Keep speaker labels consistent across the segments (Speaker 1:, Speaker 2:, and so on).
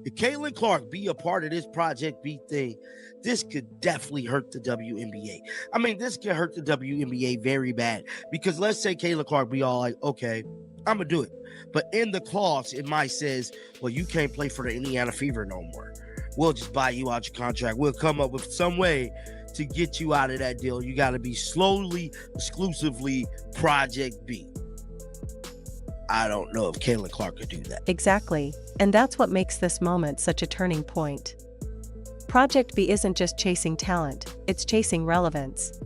Speaker 1: If Caitlin Clark be a part of this Project B thing, this could definitely hurt the WNBA. I mean, this could hurt the WNBA very bad because let's say Caitlin Clark be all like, okay, I'm going to do it. But in the clause, it might says, well, you can't play for the Indiana Fever no more. We'll just buy you out your contract. We'll come up with some way to get you out of that deal. You got to be slowly, exclusively Project B. I don't know if Caitlin Clark could do that.
Speaker 2: Exactly, and that's what makes this moment such a turning point. Project B isn't just chasing talent, it's chasing relevance.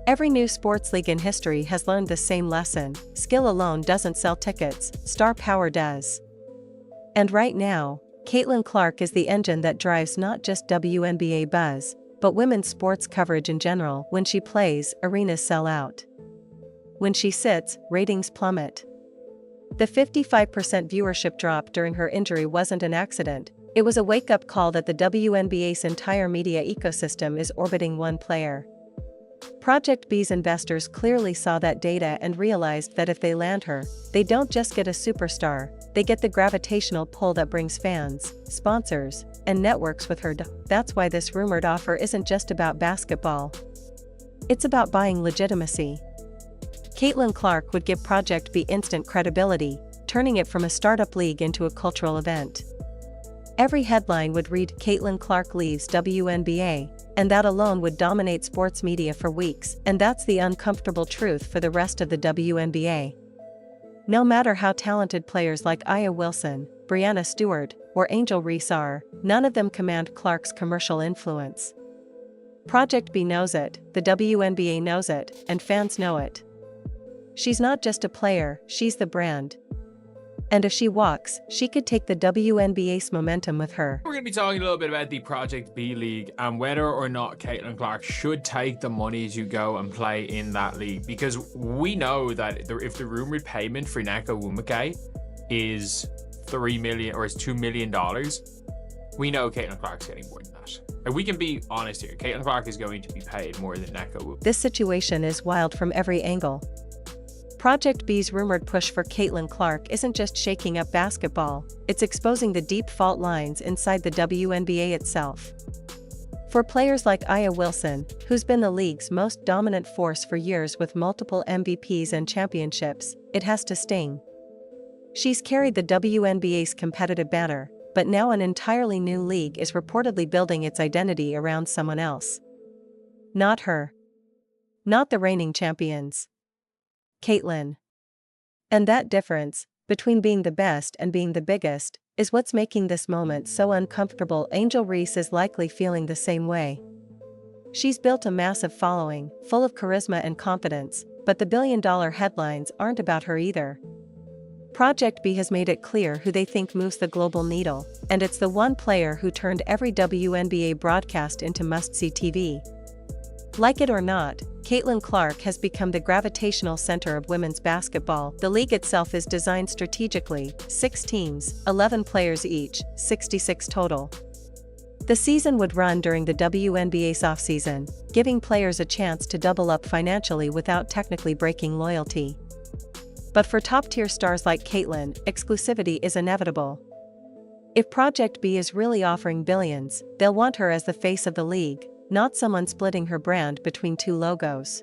Speaker 2: Every new sports league in history has learned the same lesson: skill alone doesn't sell tickets, star power does. And right now, Caitlin Clark is the engine that drives not just WNBA buzz, but women's sports coverage in general. When she plays, arenas sell out. When she sits, ratings plummet. The 55% viewership drop during her injury wasn't an accident, it was a wake-up call that the WNBA's entire media ecosystem is orbiting one player. Project B's investors clearly saw that data and realized that if they land her, they don't just get a superstar, they get the gravitational pull that brings fans, sponsors, and networks with her. That's why this rumored offer isn't just about basketball. It's about buying legitimacy. Caitlin Clark would give Project B instant credibility, turning it from a startup league into a cultural event. Every headline would read, "Caitlin Clark leaves WNBA," and that alone would dominate sports media for weeks, and that's the uncomfortable truth for the rest of the WNBA. No matter how talented players like Aya Wilson, Breanna Stewart, or Angel Reese are, none of them command Clark's commercial influence. Project B knows it, the WNBA knows it, and fans know it. She's not just a player, she's the brand. And if she walks, she could take the WNBA's momentum with her.
Speaker 3: We're going to be talking a little bit about the Project B League and whether or not Caitlin Clark should take the money to go and play in that league. Because we know that if the rumored payment for Nneka Nwumike is $3 million or is $2 million, we know Caitlin Clark's getting more than that. And we can be honest here, Caitlin Clark is going to be paid more than Nneka Nwumike.
Speaker 2: This situation is wild from every angle. Project B's rumored push for Caitlin Clark isn't just shaking up basketball, it's exposing the deep fault lines inside the WNBA itself. For players like Aya Wilson, who's been the league's most dominant force for years with multiple MVPs and championships, it has to sting. She's carried the WNBA's competitive banner, but now an entirely new league is reportedly building its identity around someone else. Not her. Not the reigning champions. Caitlin. And that difference, between being the best and being the biggest, is what's making this moment so uncomfortable. Angel Reese is likely feeling the same way. She's built a massive following, full of charisma and confidence, but the billion-dollar headlines aren't about her either. Project B has made it clear who they think moves the global needle, and it's the one player who turned every WNBA broadcast into must-see TV. Like it or not, Caitlin Clark has become the gravitational center of women's basketball. The league itself is designed strategically, 6 teams, 11 players each, 66 total. The season would run during the WNBA's offseason, giving players a chance to double up financially without technically breaking loyalty. But for top-tier stars like Caitlin, exclusivity is inevitable. If Project B is really offering billions, they'll want her as the face of the league, not someone splitting her brand between two logos.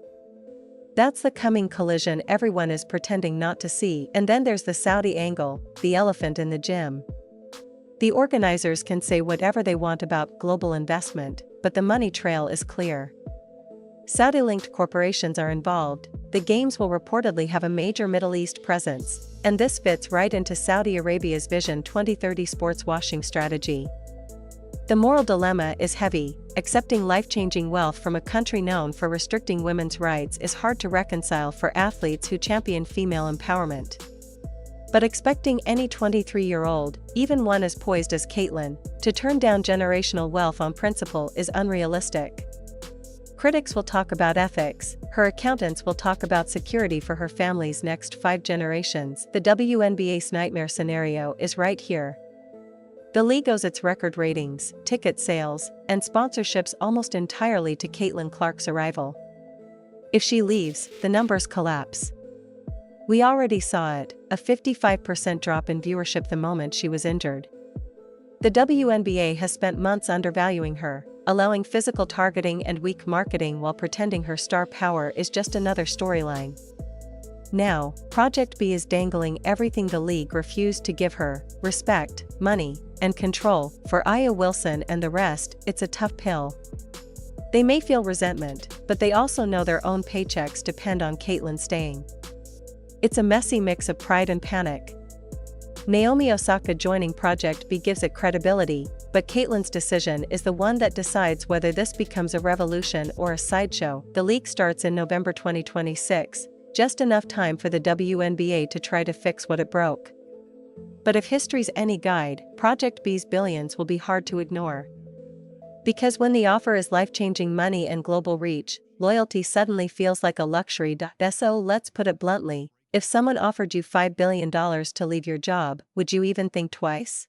Speaker 2: That's the coming collision everyone is pretending not to see. And then there's the Saudi angle, the elephant in the gym. The organizers can say whatever they want about global investment, but the money trail is clear. Saudi-linked corporations are involved, the games will reportedly have a major Middle East presence, and this fits right into Saudi Arabia's Vision 2030 sports washing strategy. The moral dilemma is heavy. Accepting life-changing wealth from a country known for restricting women's rights is hard to reconcile for athletes who champion female empowerment. But expecting any 23-year-old, even one as poised as Caitlin, to turn down generational wealth on principle is unrealistic. Critics will talk about ethics, her accountants will talk about security for her family's next 5 generations. The WNBA's nightmare scenario is right here. The league owes its record ratings, ticket sales, and sponsorships almost entirely to Caitlin Clark's arrival. If she leaves, the numbers collapse. We already saw it, a 55% drop in viewership the moment she was injured. The WNBA has spent months undervaluing her, allowing physical targeting and weak marketing while pretending her star power is just another storyline. Now, Project B is dangling everything the league refused to give her: respect, money, and control. For Aya Wilson and the rest, it's a tough pill. They may feel resentment, but they also know their own paychecks depend on Caitlyn staying. It's a messy mix of pride and panic. Naomi Osaka joining Project B gives it credibility, but Caitlyn's decision is the one that decides whether this becomes a revolution or a sideshow. The league starts in November 2026, just enough time for the WNBA to try to fix what it broke. But if history's any guide, Project B's billions will be hard to ignore. Because when the offer is life-changing money and global reach, loyalty suddenly feels like a luxury. So let's put it bluntly, if someone offered you $5 billion to leave your job, would you even think twice?